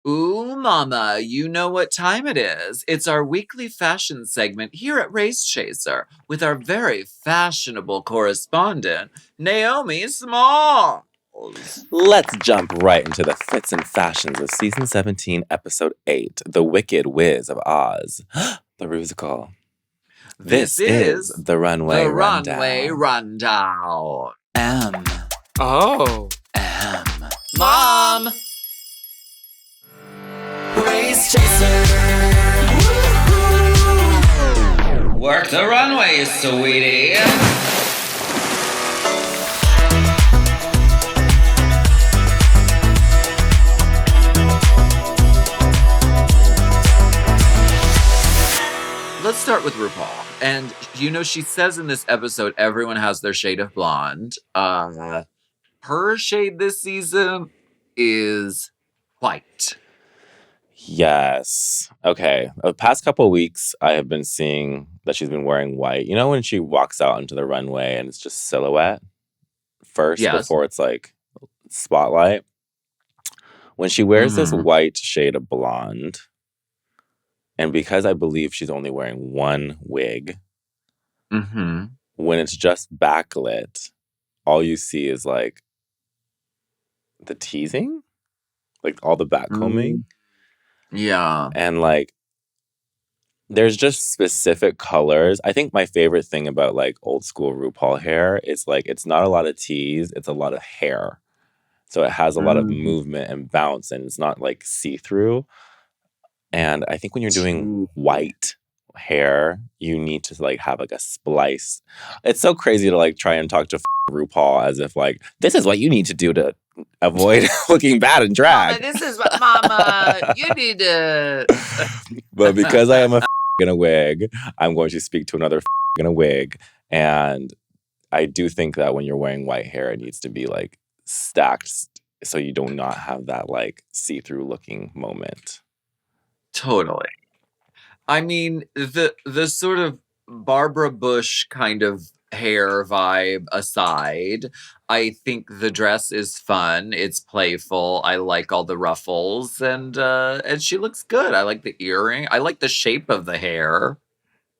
Ooh, mama, you know what time it is. It's our weekly fashion segment here at Race Chaser with our very fashionable correspondent, Naomi Smalls. Let's jump right into the fits and fashions of Season 17, Episode 8, The Wicked Wiz of Oz, the Rusical. This is the Runway Rundown. Runway Rundown. M. Oh. M. Mom! Race Chaser. Work the runway, sweetie. Let's start with RuPaul. And, she says in this episode, everyone has their shade of blonde. Her shade this season is white. Yes. Okay. The past couple of weeks, I have been seeing that she's been wearing white. You know when she walks out into the runway and it's just silhouette first before it's like spotlight? When she wears this white shade of blonde, and because I believe she's only wearing one wig, when it's just backlit, all you see is like the teasing, like all the backcombing. Yeah. And like, there's just specific colors. I think my favorite thing about like old school RuPaul hair is like, it's not a lot of tease, it's a lot of hair. So it has a lot of movement and bounce, and it's not like see-through. And I think when you're doing white hair, you need to like have like a splice. It's so crazy to like try and talk to RuPaul as if like, this is what you need to do to avoid looking bad in drag. Mama, this is what, Mama, you need to... But because I am a in a wig, I'm going to speak to another in a wig. And I do think that when you're wearing white hair, it needs to be like stacked so you do not have that like see-through looking moment. Totally. I mean, the sort of Barbara Bush kind of hair vibe aside, I think the dress is fun. It's playful. I like all the ruffles, and she looks good. I like the earring. I like the shape of the hair,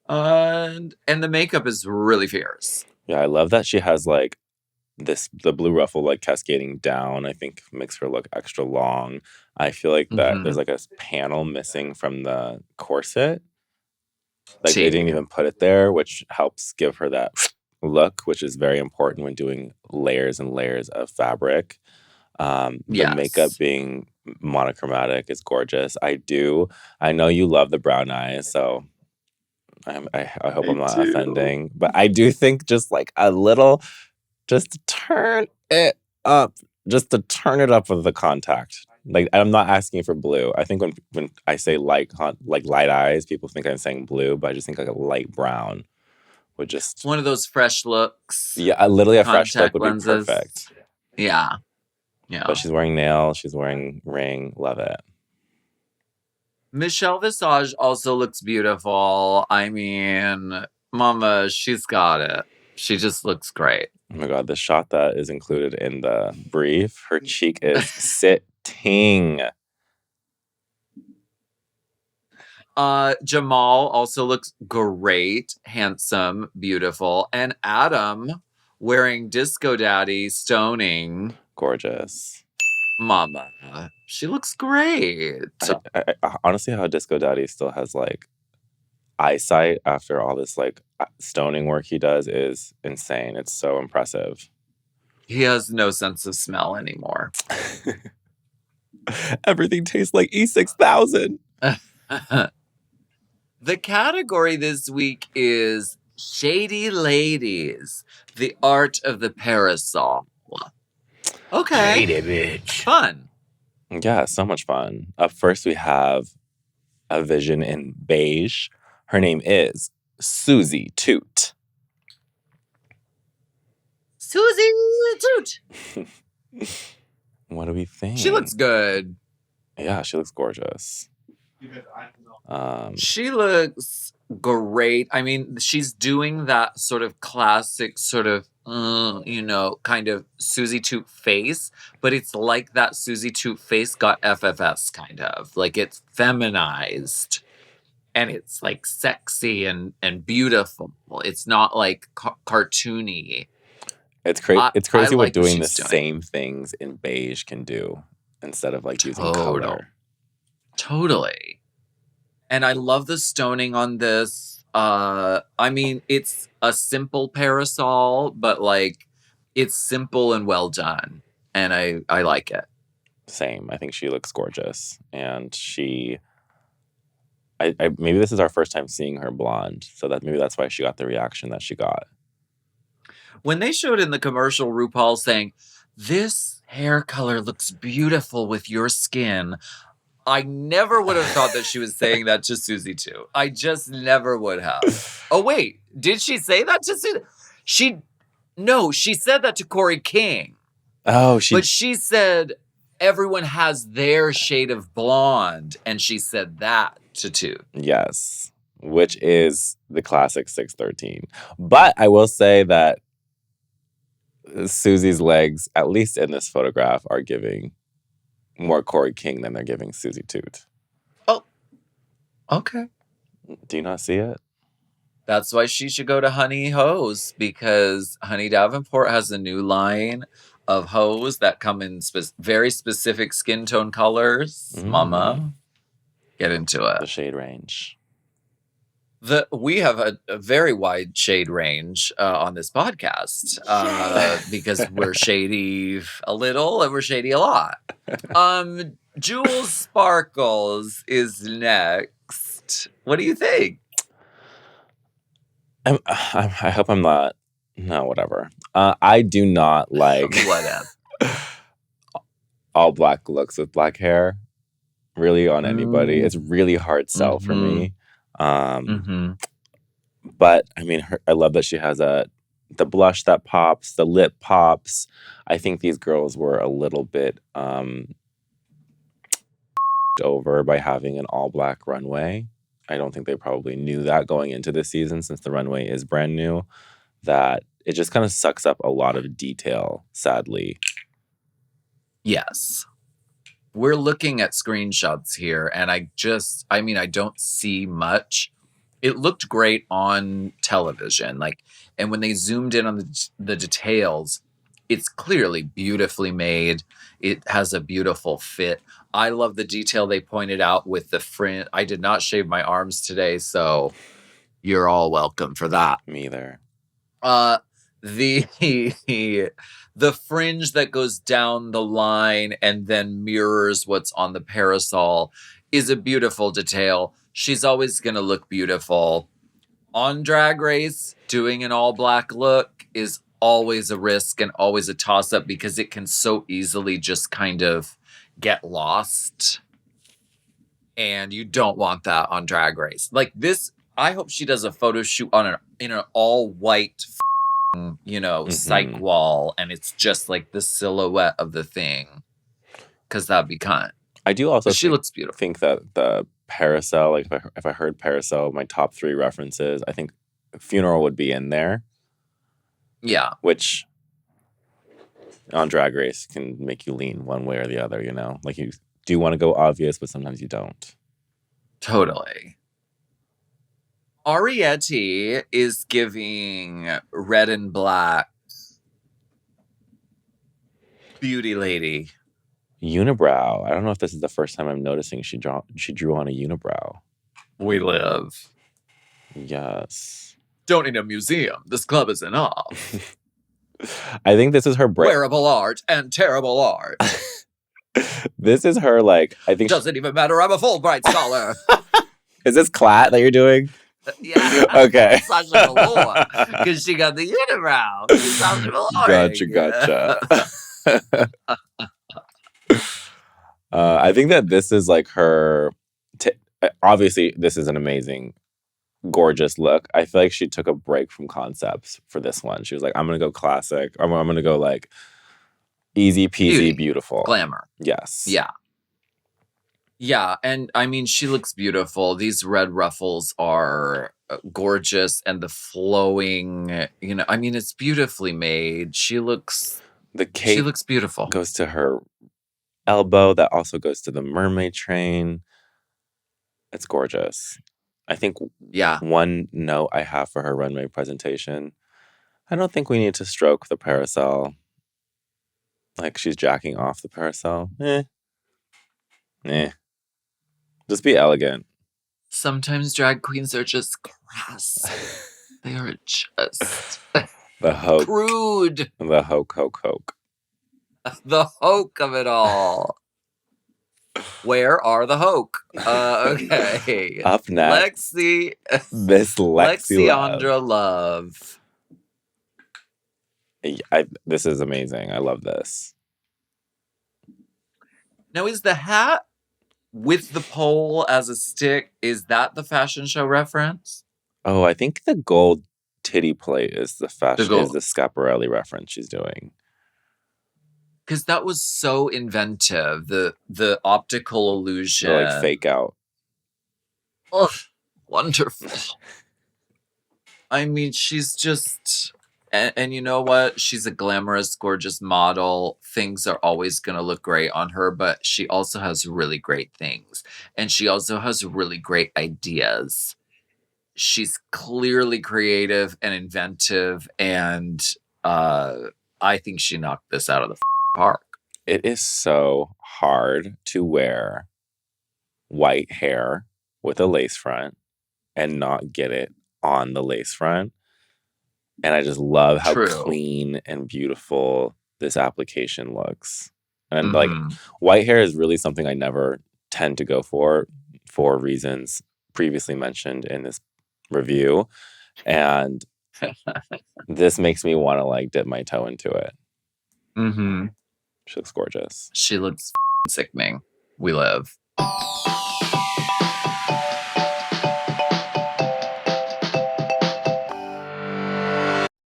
and the makeup is really fierce. Yeah, I love that she has like the blue ruffle like cascading down. I think makes her look extra long. I feel like that there's like a panel missing from the corset. Like they didn't even put it there, which helps give her that look, which is very important when doing layers and layers of fabric. The makeup being monochromatic is gorgeous. I know you love the brown eyes, so I hope I'm not offending. But I do think just like a little, just to turn it up with the contact. Like, I'm not asking for blue. I think when I say light eyes, people think I'm saying blue, but I just think like a light brown would just... One of those fresh looks. Yeah, literally a fresh look would be perfect. Yeah. Yeah. But she's wearing nails, she's wearing ring. Love it. Michelle Visage also looks beautiful. I mean, Mama, she's got it. She just looks great. Oh my God, the shot that is included in the brief, her cheek is sitting. Jamal also looks great, handsome, beautiful. And Adam wearing Disco Daddy stoning. Gorgeous. Mama, she looks great. I honestly, how Disco Daddy still has like eyesight after all this like stoning work he does is insane. It's so impressive. He has no sense of smell anymore. Everything tastes like E6000. The category this week is Shady Ladies, the art of the parasol. Okay. Shady bitch. Fun. Yeah, so much fun. Up first, we have a vision in beige. Her name is Suzy Toot. Suzy Toot. What do we think? She looks good. Yeah, she looks gorgeous. She looks great. I mean, she's doing that sort of classic sort of kind of Suzy Toot face, but it's like that Suzy Toot face got FFS kind of. Like it's feminized and it's like sexy and beautiful. It's not like cartoony. It's crazy. It's crazy what like what doing the she's doing. same things in beige can do instead of like using color. Totally. And I love the stoning on this. I mean, it's a simple parasol, but like it's simple and well done. And I like it. Same. I think she looks gorgeous. And I maybe this is our first time seeing her blonde. So that maybe that's why she got the reaction that she got. When they showed in the commercial RuPaul saying, "This hair color looks beautiful with your skin," I never would have thought that she was saying that to Suzy too. I just never would have. Oh wait, did she say that to Suzy? No, she said that to Corey King. Oh, but she said everyone has their shade of blonde, and she said that to Toot. Yes, which is the classic 613. But I will say that Suzy's legs, at least in this photograph, are giving more Corey King than they're giving Suzy Toot. Oh, okay. Do you not see it? That's why she should go to Honey Hose, because Honey Davenport has a new line of hose that come in very specific skin tone colors. Mama, get into it. The shade range. We have a very wide shade range on this podcast because we're shady a little and we're shady a lot. Jules Sparkles is next. What do you think? I hope I'm not. No, whatever. I do not like whatever all black looks with black hair. Really on anybody, it's really hard sell for me. But I mean, I love that she has the blush that pops, the lip pops. I think these girls were a little bit over by having an all black runway. I don't think they probably knew that going into this season, since the runway is brand new, that it just kind of sucks up a lot of detail, sadly. Yes. We're looking at screenshots here, and I don't see much. It looked great on television, and when they zoomed in on the details, it's clearly beautifully made. It has a beautiful fit. I love the detail they pointed out with the fringe. I did not shave my arms today, so you're all welcome for that. Me either. The fringe that goes down the line and then mirrors what's on the parasol is a beautiful detail. She's always going to look beautiful. On Drag Race, doing an all black look is always a risk and always a toss-up because it can so easily just kind of get lost. And you don't want that on Drag Race. Like this, I hope she does a photo shoot in an all white psych wall, and it's just like the silhouette of the thing, because that'd be kind. I do also she looks beautiful. Think that the Parasol, like if I heard Parasol, my top 3 references, I think Funeral would be in there. Yeah, which on Drag Race can make you lean one way or the other. Like you do want to go obvious, but sometimes you don't. Totally. Arrietty is giving red and black beauty lady. Unibrow. I don't know if this is the first time I'm noticing she drew on a unibrow. We live. Yes. Don't need a museum. This club is enough. I think this is her break. Wearable art and terrible art. This is her, I think... Doesn't even matter. I'm a Fulbright scholar. Is this Clat that you're doing? Yeah. Okay. Sasha Velour. Because she got the unibrow. Sasha Velour. Gotcha. I think that this is her... obviously, this is an amazing, gorgeous look. I feel like she took a break from concepts for this one. She was like, I'm going to go classic. I'm going to go, easy peasy, beautiful. Glamour. Yes. Yeah. Yeah, and I mean, she looks beautiful. These red ruffles are gorgeous, and the flowing, I mean, it's beautifully made. She looks beautiful. Goes to her elbow. That also goes to the mermaid train. It's gorgeous. I think one note I have for her runway presentation, I don't think we need to stroke the parasol. Like she's jacking off the parasol. Just be elegant. Sometimes drag queens are just crass. They are just the hoke. Crude. The hoke. The hoke of it all. Where are the hoke? Okay. Up next. Lexi. Miss Lexiandra Love. This is amazing. I love this. Now, is the hat with the pole as a stick, is that the fashion show reference? Oh, I think the gold titty plate is the Schiaparelli reference she's doing. Because that was so inventive. The optical illusion. The, like, fake out. Oh, wonderful. I mean, she's just... And you know what? She's a glamorous, gorgeous model. Things are always going to look great on her, but she also has really great things. And she also has really great ideas. She's clearly creative and inventive, and I think she knocked this out of the park. It is so hard to wear white hair with a lace front and not get it on the lace front. And I just love how clean and beautiful this application looks. And like white hair is really something I never tend to go for reasons previously mentioned in this review. And this makes me want to like dip my toe into it. Mm-hmm. She looks gorgeous. She looks sickening. We live.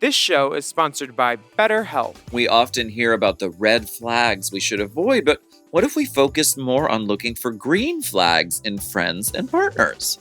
This show is sponsored by BetterHelp. We often hear about the red flags we should avoid, but what if we focused more on looking for green flags in friends and partners?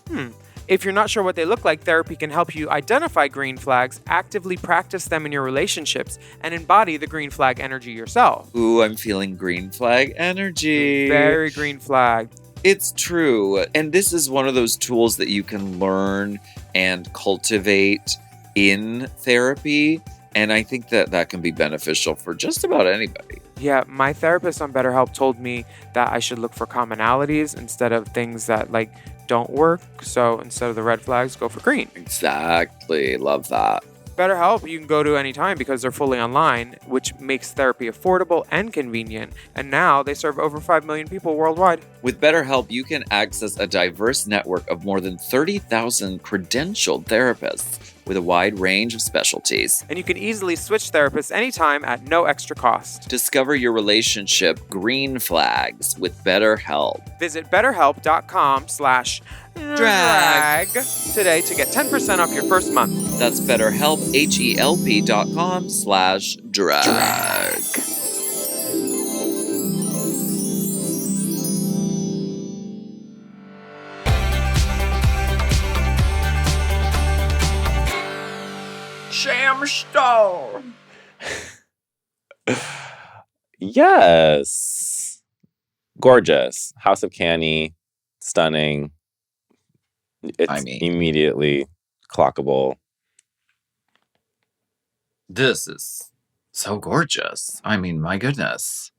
If you're not sure what they look like, therapy can help you identify green flags, actively practice them in your relationships, and embody the green flag energy yourself. Ooh, I'm feeling green flag energy. Very green flag. It's true. And this is one of those tools that you can learn and cultivate in therapy, and I think that can be beneficial for just about anybody. Yeah, my therapist on BetterHelp told me that I should look for commonalities instead of things that like don't work. So instead of the red flags, go for green. Exactly. Love that. BetterHelp you can go to anytime because they're fully online, which makes therapy affordable and convenient. And now they serve over 5 million people worldwide. With BetterHelp, you can access a diverse network of more than 30,000 credentialed therapists with a wide range of specialties. And you can easily switch therapists anytime at no extra cost. Discover your relationship green flags with BetterHelp. Visit BetterHelp.com/drag today to get 10% off your first month. That's BetterHelp, HELP.com/drag. Sham Star. Yes. Gorgeous. House of Canny. Stunning. It's immediately clockable. This is so gorgeous. I mean, my goodness.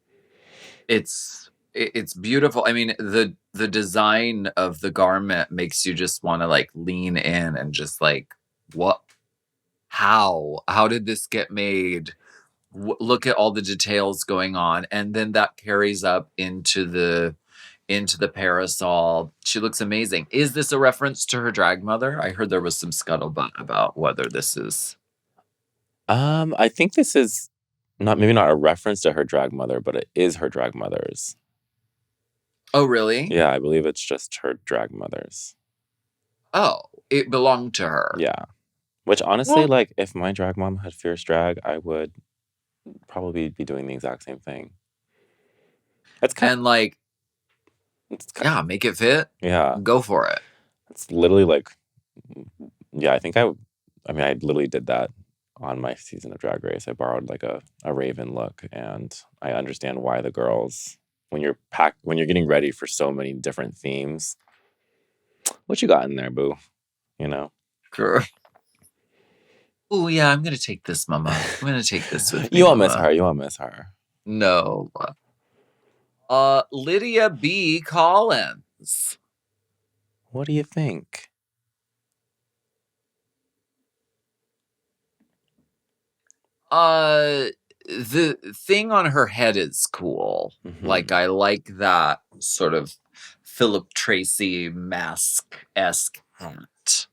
It's beautiful. I mean, the design of the garment makes you just want to like lean in and just like, what? How did this get made? Look at all the details going on. And then that carries up into the parasol. She looks amazing. Is this a reference to her drag mother? I heard there was some scuttlebutt about whether this is. I think this is maybe not a reference to her drag mother, but it is her drag mother's. Oh, really? Yeah, I believe it's just her drag mother's. Oh, it belonged to her. Yeah. Which honestly, like, if my drag mom had fierce drag, I would probably be doing the exact same thing. It's kind of like, make it fit. Yeah. Go for it. It's literally like Yeah, I literally did that on my season of Drag Race. I borrowed like a raven look, and I understand why the girls, when you're getting ready for so many different themes, what you got in there, boo? You know? Girl. Oh yeah, I'm gonna take this, mama. I'm gonna take this with me. You won't miss her. You won't miss her. No. Lydia B. Collins. What do you think? The thing on her head is cool. Mhm. Like, I like that sort of Philip Tracy mask-esque hat.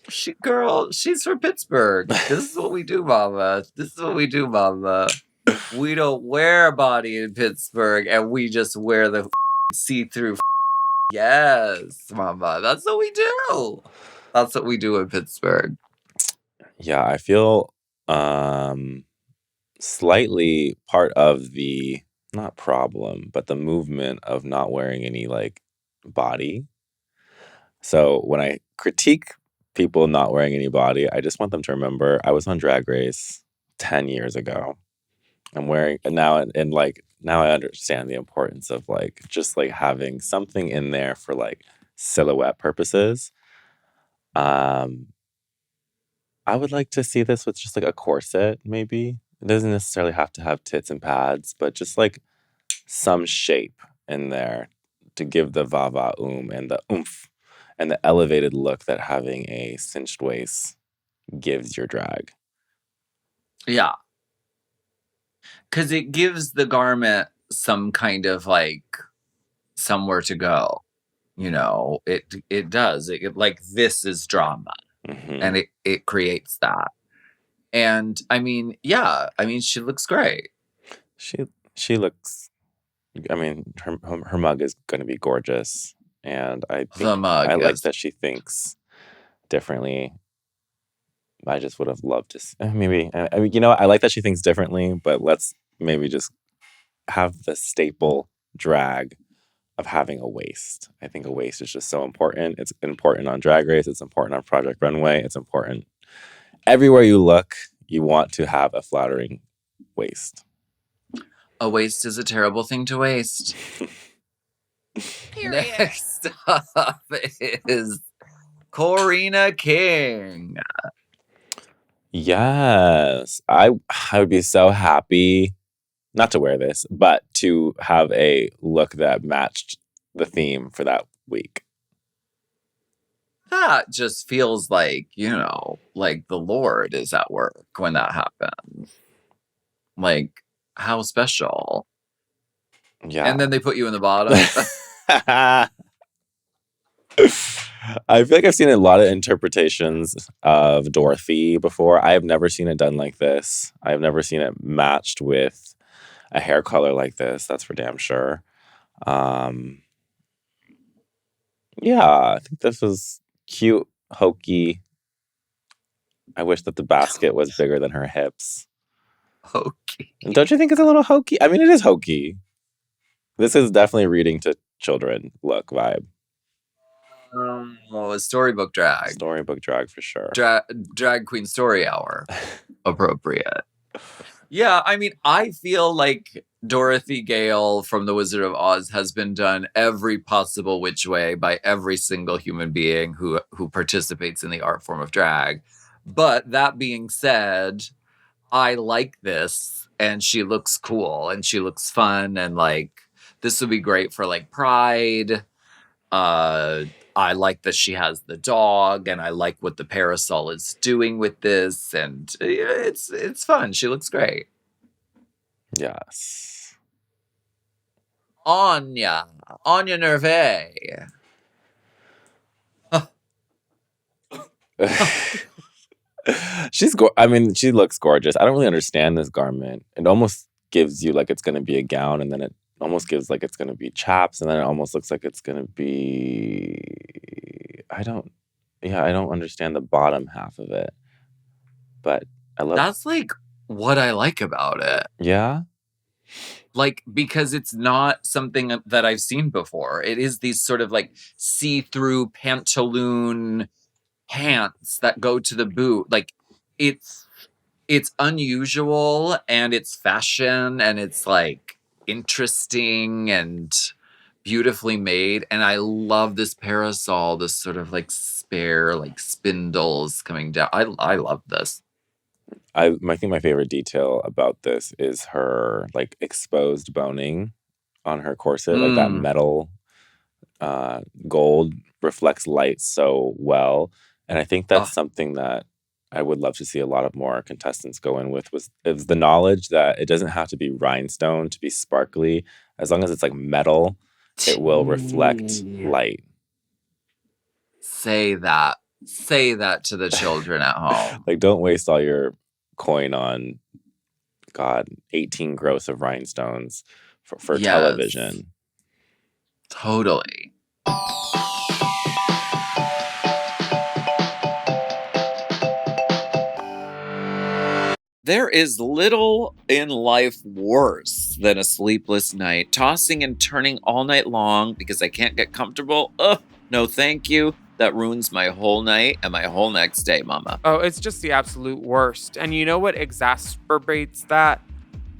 She's from Pittsburgh. This is what we do, mama. This is what we do, mama. We don't wear a body in Pittsburgh, and we just wear the see-through. Yes, mama. That's what we do. That's what we do in Pittsburgh. Yeah, I feel slightly part of the, not problem, but the movement of not wearing any like body. So when I critique people not wearing any body, I just want them to remember I was on Drag Race 10 years ago. I'm wearing, and now I understand the importance of like just like having something in there for like silhouette purposes. I would like to see this with just like a corset, maybe. It doesn't necessarily have to have tits and pads, but just like some shape in there to give the va and the oomph and the elevated look that having a cinched waist gives your drag. Yeah. Because it gives the garment some kind of like somewhere to go. You know, it does. It like, this is drama. Mm-hmm. And it creates that. And I mean, yeah, I mean, she looks great. She looks, I mean, her mug is going to be gorgeous. And I think like that she thinks differently. I just would have loved to maybe, I mean, you know, I like that she thinks differently, but let's maybe just have the staple drag of having a waist. I think a waist is just so important. It's important on Drag Race. It's important on Project Runway. It's important everywhere you look. You want to have a flattering waist. A waist is a terrible thing to waste. Period. Next up is Corina King. Yes, I would be so happy not to wear this, but to have a look that matched the theme for that week. That just feels like, you know, like the Lord is at work when that happens. Like, how special. Yeah. And then they put you in the bottom. I feel like I've seen a lot of interpretations of Dorothy before. I have never seen it done like this. I have never seen it matched with a hair color like this. That's for damn sure. Yeah, I think this was cute, hokey. I wish that the basket was bigger than her hips. Hokey. Don't you think it's a little hokey? I mean, it is hokey. This is definitely reading to children look vibe. Well, storybook drag. Storybook drag for sure. Drag Queen Story Hour. Appropriate. Yeah, I mean, I feel like Dorothy Gale from The Wizard of Oz has been done every possible which way by every single human being who participates in the art form of drag. But that being said, I like this, and she looks cool, and she looks fun, and like, this would be great for like Pride. I like that she has the dog, and I like what the parasol is doing with this, and it's fun. She looks great. Yes. Anya Nervay. I mean, she looks gorgeous. I don't really understand this garment. It almost gives you like it's going to be a gown, and then it almost gives like it's going to be chaps, and then it almost looks like it's going to be, I don't understand the bottom half of it. But I love That's like what I like about it. Yeah? Like, because it's not something that I've seen before. It is these sort of like see-through pantaloon pants that go to the boot. Like, it's unusual and it's fashion and it's like interesting and beautifully made. And I love this parasol, this sort of like spare, like spindles coming down. I love this. I think my favorite detail about this is her like exposed boning on her corset, like that metal gold reflects light so well. And I think that's something that I would love to see a lot of more contestants go in with is the knowledge that it doesn't have to be rhinestone to be sparkly. As long as it's like metal, it will reflect light. Say that to the children at home. Like, don't waste all your coin on 18 gross of rhinestones for television. Totally. There is little in life worse than a sleepless night, tossing and turning all night long because I can't get comfortable. Ugh, no thank you. That ruins my whole night and my whole next day, mama. Oh, it's just the absolute worst. And you know what exacerbates that?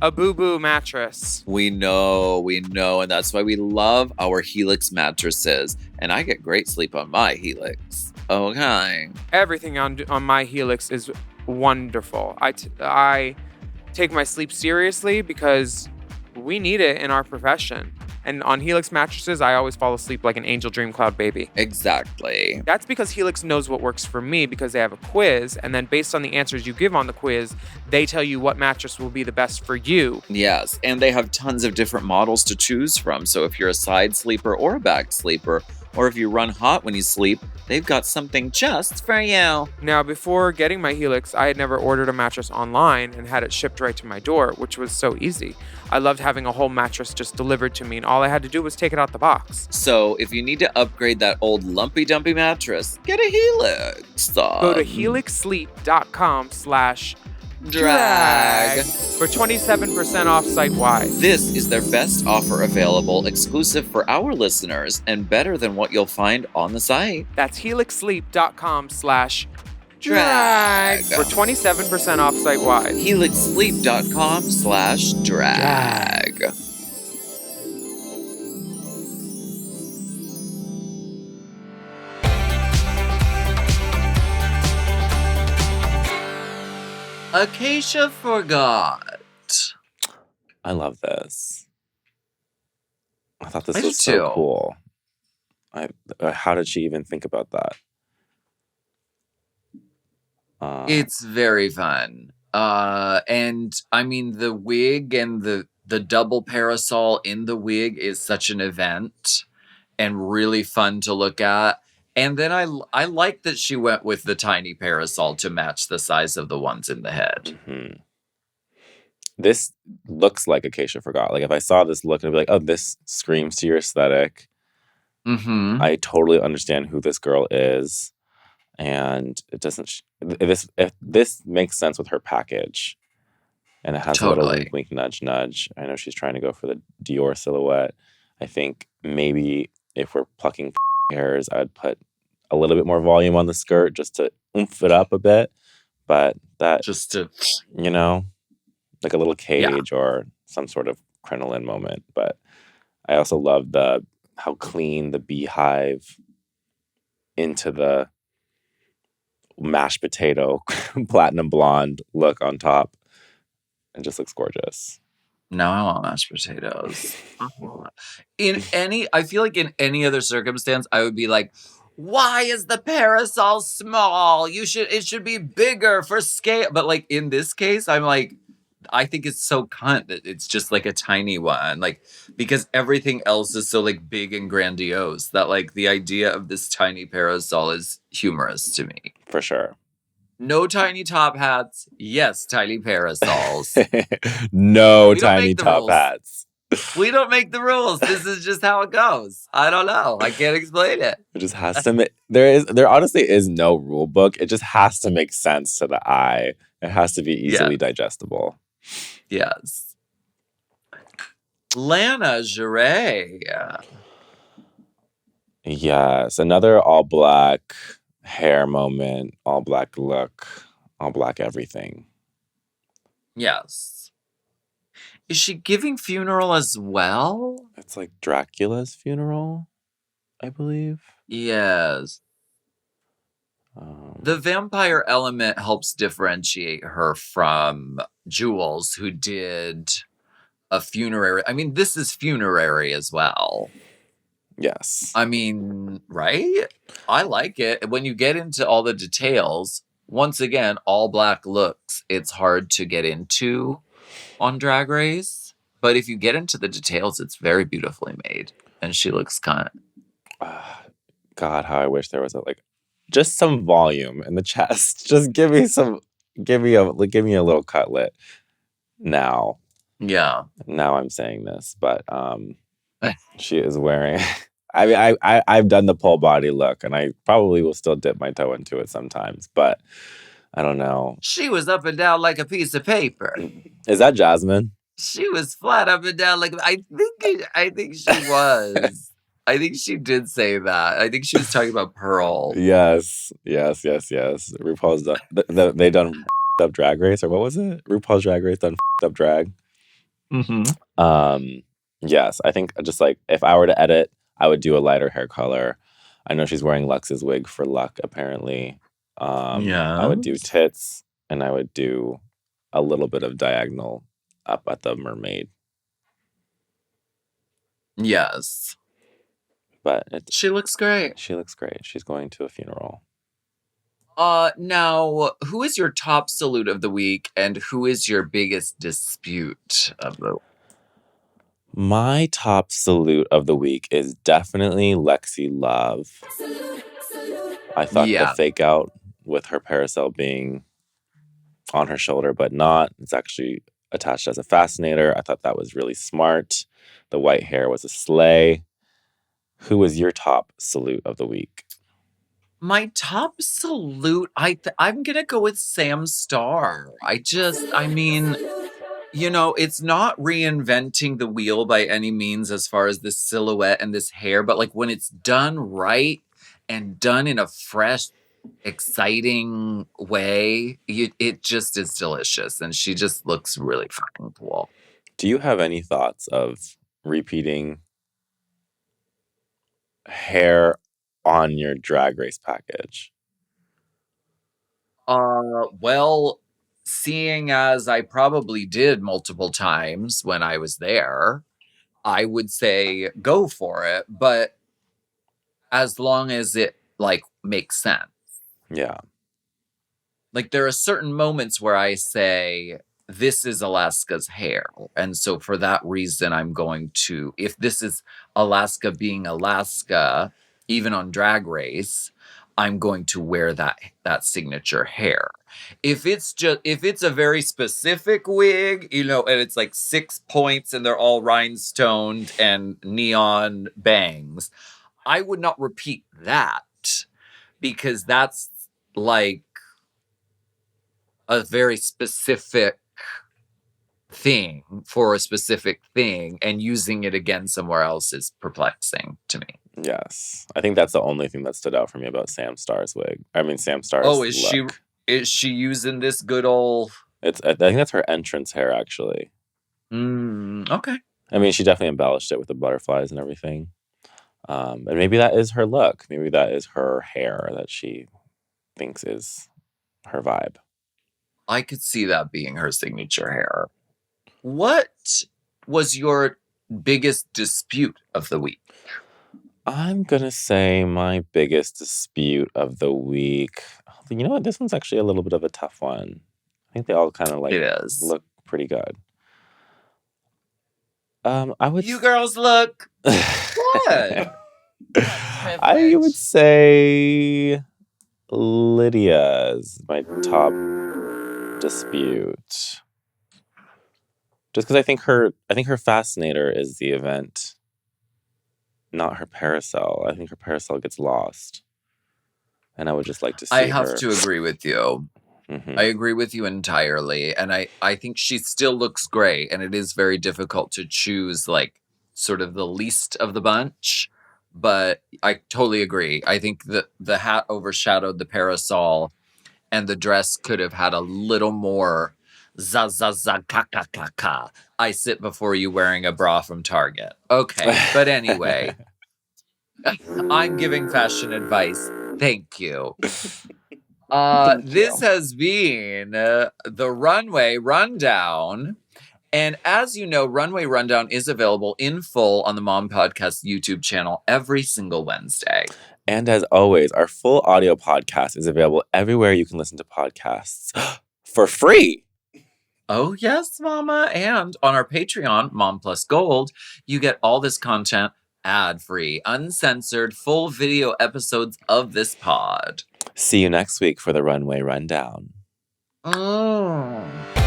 A boo-boo mattress. We know. And that's why we love our Helix mattresses. And I get great sleep on my Helix. Okay. Everything on my Helix is wonderful. I take my sleep seriously because we need it in our profession. And on Helix mattresses, I always fall asleep like an angel dream cloud baby. Exactly. That's because Helix knows what works for me because they have a quiz. And then based on the answers you give on the quiz, they tell you what mattress will be the best for you. Yes, and they have tons of different models to choose from. So if you're a side sleeper or a back sleeper, or if you run hot when you sleep, they've got something just for you. Now, before getting my Helix, I had never ordered a mattress online and had it shipped right to my door, which was so easy. I loved having a whole mattress just delivered to me, and all I had to do was take it out the box. So if you need to upgrade that old lumpy dumpy mattress, get a Helix. Go to helixsleep.com/drag for 27% off site-wide. This is their best offer available, exclusive for our listeners, and better than what you'll find on the site. That's helixsleep.com/drag for 27% off site-wide. helixsleep.com/drag. Acacia forgot. I love this. I thought this I do was so too. cool. How did she even think about that? It's very fun. And I mean, the wig and the double parasol in the wig is such an event and really fun to look at. And then I like that she went with the tiny parasol to match the size of the ones in the head. Mm-hmm. This looks like Acacia forgot. Like if I saw this look, I'd be like, oh, this screams to your aesthetic. Mm-hmm. I totally understand who this girl is. And it doesn't, if this makes sense with her package. And it has a little wink, wink, nudge, nudge. I know she's trying to go for the Dior silhouette. I think maybe if we're plucking hairs, I'd put a little bit more volume on the skirt just to oomph it up a bit. But that, just to, you know, like a little cage or some sort of crinoline moment. But I also love how clean the beehive into the mashed potato platinum blonde look on top. It just looks gorgeous. Now I want mashed potatoes. I feel like in any other circumstance, I would be like, why is the parasol small? It should be bigger for scale. But like in this case, I'm like, I think it's so cunt that it's just like a tiny one. Like, because everything else is so like big and grandiose that like the idea of this tiny parasol is humorous to me. For sure. No tiny top hats. Yes, tiny parasols. No tiny top hats. We don't make the rules. This is just how it goes. I don't know. I can't explain it. It just has to make... There honestly is no rule book. It just has to make sense to the eye. It has to be easily digestible. Yes. Lana Jarre. Yes, another all black hair moment, all black look, all black everything. Yes. Is she giving funeral as well? It's like Dracula's funeral, I believe. Yes. The vampire element helps differentiate her from Jules, who did a funerary. I mean, this is funerary as well. Yes. I mean, right? I like it. When you get into all the details, once again, all black looks, it's hard to get into on Drag Race. But if you get into the details, it's very beautifully made. And she looks kind of... God, how I wish there was just some volume in the chest. Just give me a little cutlet now. Yeah. Now I'm saying this, but she is wearing. I mean, I've done the full body look, and I probably will still dip my toe into it sometimes, but I don't know. She was up and down like a piece of paper. Is that Jasmine? She was flat up and down like I think she was. I think she did say that. I think she was talking about Pearl. Yes. RuPaul's done. They done up Drag Race, or what was it? RuPaul's Drag Race done up drag. Mm-hmm. Yes, I think just like if I were to edit, I would do a lighter hair color. I know she's wearing Lux's wig for luck, apparently. I would do tits, and I would do a little bit of diagonal up at the mermaid. Yes. But she looks great. She looks great. She's going to a funeral. Now, who is your top salute of the week, and who is your biggest dispute of the week? My top salute of the week is definitely Lexi Love. I thought the fake out with her parasol being on her shoulder, but not. It's actually attached as a fascinator. I thought that was really smart. The white hair was a slay. Who was your top salute of the week? My top salute, I'm going to go with Sam Starr. I mean, you know, it's not reinventing the wheel by any means as far as this silhouette and this hair, but like when it's done right and done in a fresh, exciting way, it just is delicious. And she just looks really fucking cool. Do you have any thoughts of repeating hair on your Drag Race package? Well, seeing as I probably did multiple times when I was there, I would say go for it, but as long as it like makes sense. Yeah. Like there are certain moments where I say this is Alaska's hair, and so for that reason I'm going to, if this is Alaska being Alaska, even on Drag Race, I'm going to wear that signature hair. If it's a very specific wig, you know, and it's like 6 points and they're all rhinestoned and neon bangs, I would not repeat that because that's like a very specific thing for a specific thing, and using it again somewhere else is perplexing to me. Yes. I think that's the only thing that stood out for me about Sam Starr's wig. I mean, Sam Starr's look. Is she using this good old... I think that's her entrance hair, actually. Okay. I mean, she definitely embellished it with the butterflies and everything. And maybe that is her look. Maybe that is her hair that she thinks is her vibe. I could see that being her signature hair. What was your biggest dispute of the week? I'm going to say my biggest dispute of the week. You know what? This one's actually a little bit of a tough one. I think they all kind of look pretty good. You girls look good. I would say Lydia is my top dispute. Just because I think her fascinator is the event, not her parasol. I think her parasol gets lost, and I would just like to see. I have to agree with you. Mhm. I agree with you entirely. And I think she still looks great. And it is very difficult to choose like sort of the least of the bunch. But I totally agree. I think the hat overshadowed the parasol, and the dress could have had a little more za za za ka ka ka ka. I sit before you wearing a bra from Target. Okay, but anyway, I'm giving fashion advice. Thank you. Thank This you. has been the Runway Rundown. And as you know, Runway Rundown is available in full on the Mom Podcast YouTube channel every single Wednesday. And as always, our full audio podcast is available everywhere you can listen to podcasts for free. Oh, yes, Mama. And on our Patreon, Mom Plus Gold, you get all this content ad-free, uncensored, full video episodes of this pod. See you next week for the Runway Rundown. Mm.